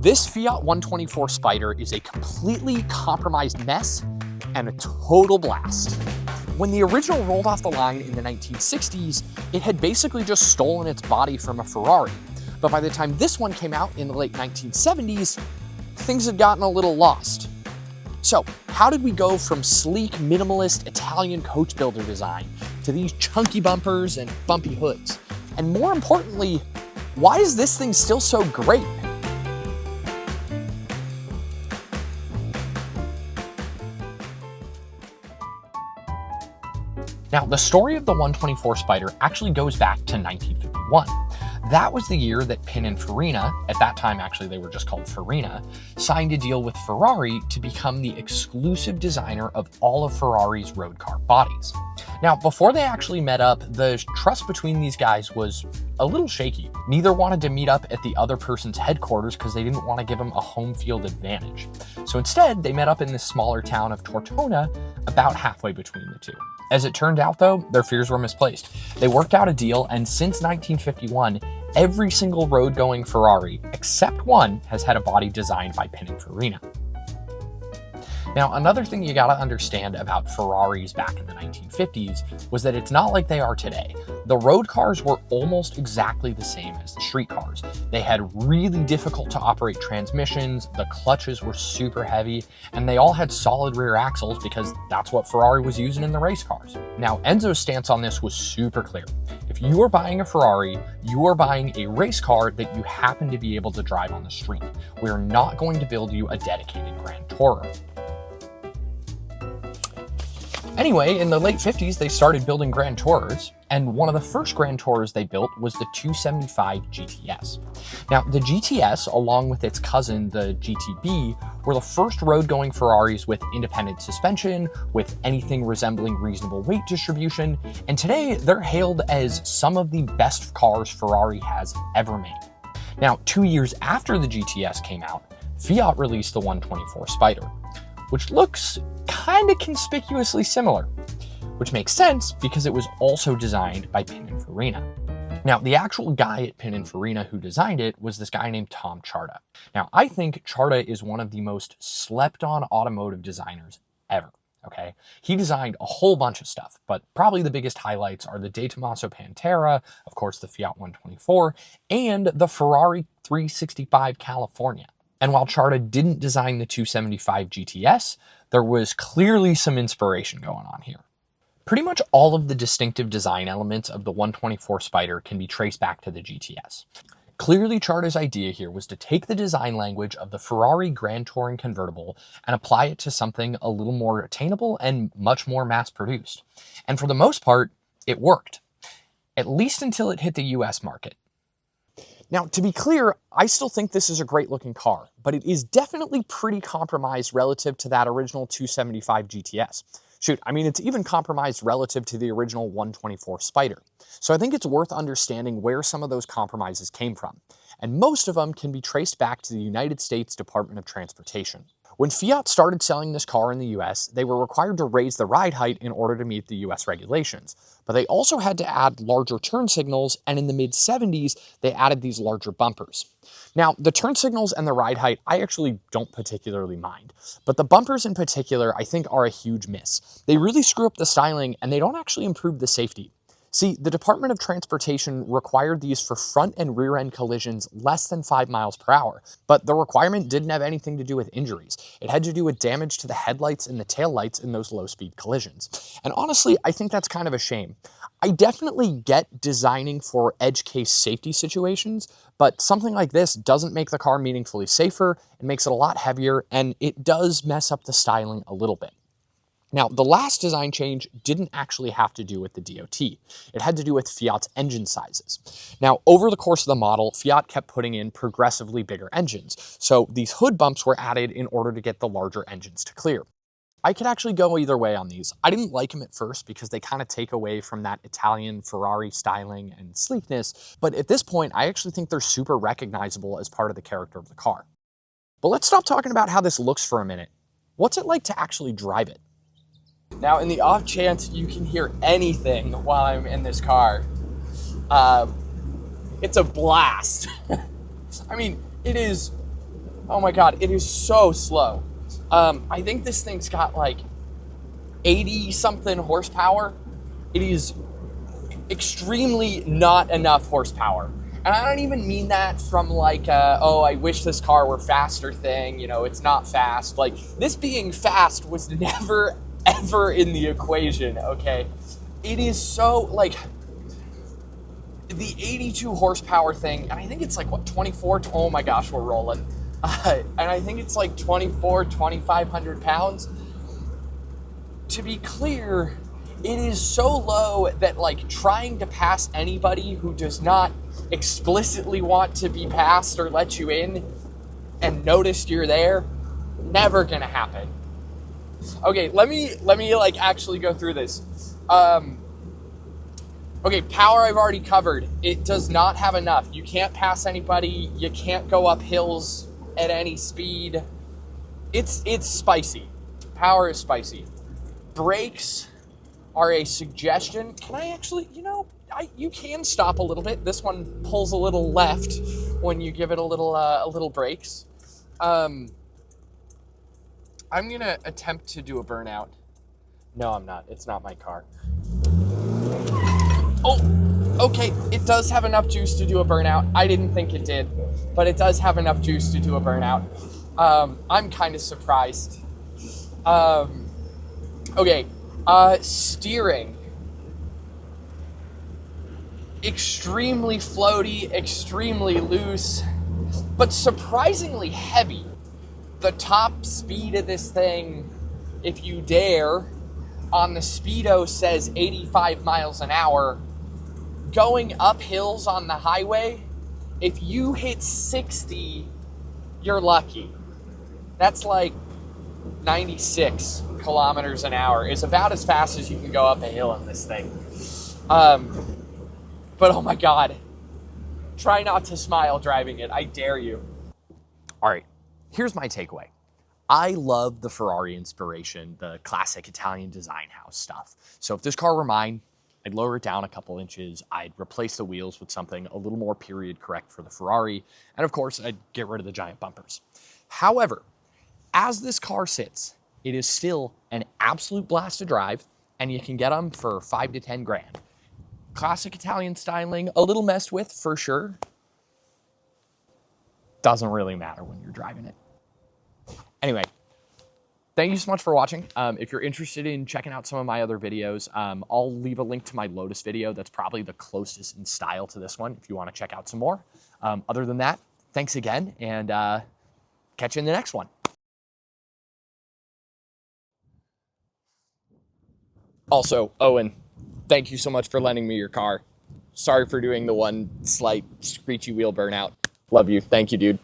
This Fiat 124 Spider is a completely compromised mess and a total blast. When the original rolled off the line in the 1960s, it had basically just stolen its body from a Ferrari. But by the time this one came out in the late 1970s, things had gotten a little lost. So how did we go from sleek, minimalist Italian coach builder design to these chunky bumpers and bumpy hoods? And more importantly, why is this thing still so great? Now, the story of the 124 Spider actually goes back to 1951. That was the year that Pininfarina, at that time actually they were just called Farina, signed a deal with Ferrari to become the exclusive designer of all of Ferrari's road car bodies. Now, before they actually met up, the trust between these guys was a little shaky. Neither wanted to meet up at the other person's headquarters because they didn't want to give them a home field advantage. So instead, they met up in this smaller town of Tortona, about halfway between the two. As it turned out though, their fears were misplaced. They worked out a deal, and since 1951, every single road-going Ferrari, except one, has had a body designed by Pininfarina. Now, another thing you gotta understand about Ferraris back in the 1950s was that it's not like they are today. The road cars were almost exactly the same as the street cars. They had really difficult to operate transmissions, the clutches were super heavy, and they all had solid rear axles because that's what Ferrari was using in the race cars. Now, Enzo's stance on this was super clear. If you are buying a Ferrari, you are buying a race car that you happen to be able to drive on the street. We're not going to build you a dedicated Grand Tourer. Anyway, in the late 50s, they started building Grand Tourers, and one of the first Grand Tourers they built was the 275 GTS. Now, the GTS, along with its cousin, the GTB, were the first road-going Ferraris with independent suspension, with anything resembling reasonable weight distribution, and today they're hailed as some of the best cars Ferrari has ever made. Now, 2 years after the GTS came out, Fiat released the 124 Spider, which looks kind of conspicuously similar, which makes sense because it was also designed by Pininfarina. Now, the actual guy at Pininfarina who designed it was this guy named Tom Charda. Now, I think Charda is one of the most slept on automotive designers ever, okay? He designed a whole bunch of stuff, but probably the biggest highlights are the De Tomaso Pantera, of course the Fiat 124, and the Ferrari 365 California. And while Charda didn't design the 275 GTS, there was clearly some inspiration going on here. Pretty much all of the distinctive design elements of the 124 Spider can be traced back to the GTS. Clearly, Charda's idea here was to take the design language of the Ferrari Grand Touring convertible and apply it to something a little more attainable and much more mass-produced. And for the most part, it worked. At least until it hit the US market. Now, to be clear, I still think this is a great looking car, but it is definitely pretty compromised relative to that original 275 GTS. Shoot, I mean, it's even compromised relative to the original 124 Spider. So I think it's worth understanding where some of those compromises came from. And most of them can be traced back to the United States Department of Transportation. When Fiat started selling this car in the US, they were required to raise the ride height in order to meet the US regulations. But they also had to add larger turn signals, and in the mid-70s, they added these larger bumpers. Now, the turn signals and the ride height, I actually don't particularly mind. But the bumpers in particular, I think, are a huge miss. They really screw up the styling, and they don't actually improve the safety. See, the Department of Transportation required these for front and rear end collisions less than 5 miles per hour, but the requirement didn't have anything to do with injuries. It had to do with damage to the headlights and the taillights in those low-speed collisions. And honestly, I think that's kind of a shame. I definitely get designing for edge case safety situations, but something like this doesn't make the car meaningfully safer, it makes it a lot heavier, and it does mess up the styling a little bit. Now, the last design change didn't actually have to do with the DOT. It had to do with Fiat's engine sizes. Now, over the course of the model, Fiat kept putting in progressively bigger engines. So these hood bumps were added in order to get the larger engines to clear. I could actually go either way on these. I didn't like them at first because they kind of take away from that Italian Ferrari styling and sleekness. But at this point, I actually think they're super recognizable as part of the character of the car. But let's stop talking about how this looks for a minute. What's it like to actually drive it? Now, in the off chance you can hear anything while I'm in this car, it's a blast. I mean, it is Oh my God, it is so slow. I think this thing's got like 80 something horsepower. It is extremely not enough horsepower. And I don't even mean that from like, oh, I wish this car were faster thing. You know, it's not fast. Like, this being fast was never, ever in the equation, okay? It is so, like, the 82 horsepower thing, and I think it's like, what, 24? Oh my gosh, we're rolling. And I think it's like 2,500 pounds. To be clear, it is so low that like trying to pass anybody who does not explicitly want to be passed or let you in and noticed you're there, never gonna happen. Okay, let me like actually go through this. Okay, power I've already covered. It does not have enough. You can't pass anybody. You can't go up hills at any speed. It's spicy. Power is spicy. Brakes are a suggestion. Can I actually, you know, you can stop a little bit. This one pulls a little left when you give it a little brakes. I'm gonna attempt to do a burnout. No, I'm not. It's not my car. Oh, okay. It does have enough juice to do a burnout. I didn't think it did, but it does have enough juice to do a burnout. I'm kind of surprised. Okay. Steering. Extremely floaty, extremely loose, but surprisingly heavy. The top speed of this thing, if you dare, on the speedo says 85 miles an hour. Going up hills on the highway, if you hit 60, you're lucky. That's like 96 kilometers an hour. Is about as fast as you can go up a hill in this thing. But oh my God, try not to smile driving it. I dare you. All right, here's my takeaway. I love the Ferrari inspiration, the classic Italian design house stuff. So if this car were mine, I'd lower it down a couple inches. I'd replace the wheels with something a little more period correct for the Ferrari. And of course, I'd get rid of the giant bumpers. However, as this car sits, it is still an absolute blast to drive, and you can get them for 5 to 10 grand. Classic Italian styling, a little messed with for sure. Doesn't really matter when you're driving it. Anyway, thank you so much for watching. If you're interested in checking out some of my other videos, I'll leave a link to my Lotus video. That's probably the closest in style to this one if you want to check out some more. Other than that, thanks again, and catch you in the next one. Also, Owen, thank you so much for lending me your car. Sorry for doing the one slight screechy wheel burnout. Love you. Thank you, dude.